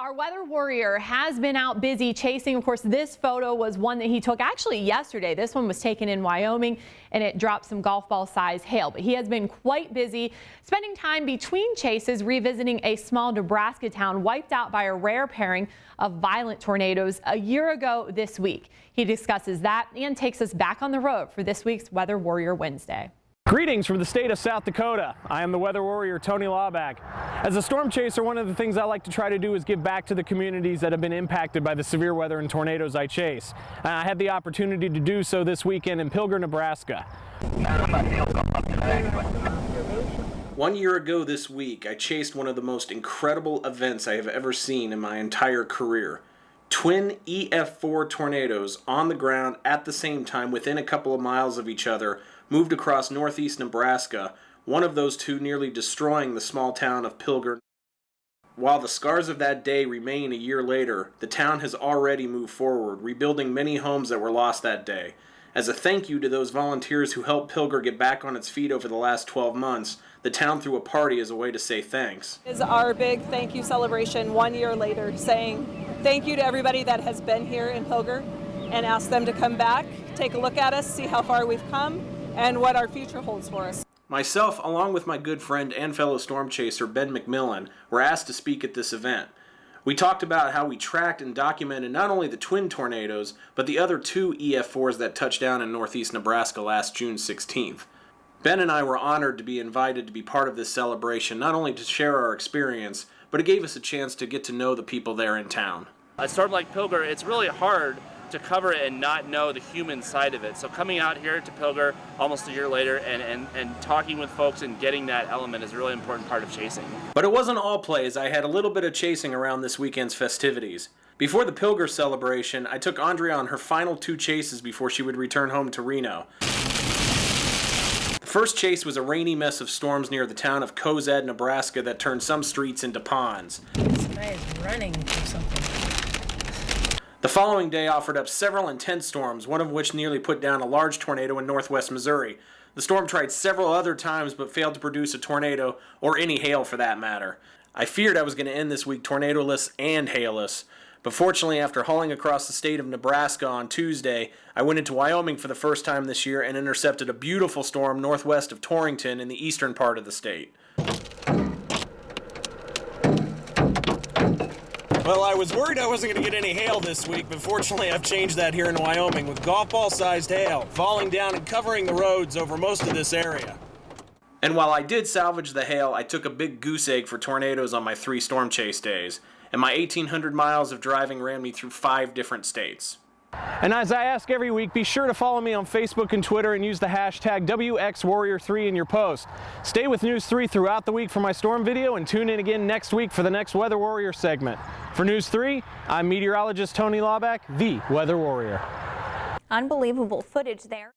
Our weather warrior has been out busy chasing. Of course, this photo was one that he took actually yesterday. This one was taken in Wyoming and it dropped some golf ball size hail. But he has been quite busy spending time between chases revisiting a small Nebraska town wiped out by a rare pairing of violent tornadoes a year ago this week. He discusses that and takes us back on the road for this week's Weather Warrior Wednesday. Greetings from the state of South Dakota. I am the weather warrior Tony Laubach. As a storm chaser, one of the things I like to try to do is give back to the communities that have been impacted by the severe weather and tornadoes I chase. I had the opportunity to do so this weekend in Pilger, Nebraska. 1 year ago this week, I chased one of the most incredible events I have ever seen in my entire career. Twin EF-4 tornadoes on the ground at the same time within a couple of miles of each other moved across northeast Nebraska, one of those two nearly destroying the small town of Pilger. While the scars of that day remain a year later, the town has already moved forward, rebuilding many homes that were lost that day. As a thank you to those volunteers who helped Pilger get back on its feet over the last 12 months, the town threw a party as a way to say thanks. Is our big thank you celebration 1 year later, saying thank you to everybody that has been here in Pilger and ask them to come back, take a look at us, see how far we've come, and what our future holds for us. Myself, along with my good friend and fellow storm chaser Ben McMillan, were asked to speak at this event. We talked about how we tracked and documented not only the twin tornadoes, but the other two EF4s that touched down in northeast Nebraska last June 16th. Ben and I were honored to be invited to be part of this celebration, not only to share our experience, but it gave us a chance to get to know the people there in town. A storm like Pilger, it's really hard to cover it and not know the human side of it. So coming out here to Pilger almost a year later and talking with folks and getting that element is a really important part of chasing. But it wasn't all play, as I had a little bit of chasing around this weekend's festivities. Before the Pilger celebration, I took Andrea on her final two chases before she would return home to Reno. The first chase was a rainy mess of storms near the town of Cozad, Nebraska that turned some streets into ponds. This guy is running for something. The following day offered up several intense storms, one of which nearly put down a large tornado in northwest Missouri. The storm tried several other times but failed to produce a tornado, or any hail for that matter. I feared I was going to end this week tornadoless and hailless, but fortunately after hauling across the state of Nebraska on Tuesday, I went into Wyoming for the first time this year and intercepted a beautiful storm northwest of Torrington in the eastern part of the state. Well, I was worried I wasn't going to get any hail this week, but fortunately I've changed that here in Wyoming with golf ball-sized hail falling down and covering the roads over most of this area. And while I did salvage the hail, I took a big goose egg for tornadoes on my 3 storm chase days, and my 1,800 miles of driving ran me through 5 different states. And as I ask every week, be sure to follow me on Facebook and Twitter and use the hashtag WXWarrior3 in your post. Stay with News 3 throughout the week for my storm video and tune in again next week for the next Weather Warrior segment. For News 3, I'm meteorologist Tony Laubach, the Weather Warrior. Unbelievable footage there.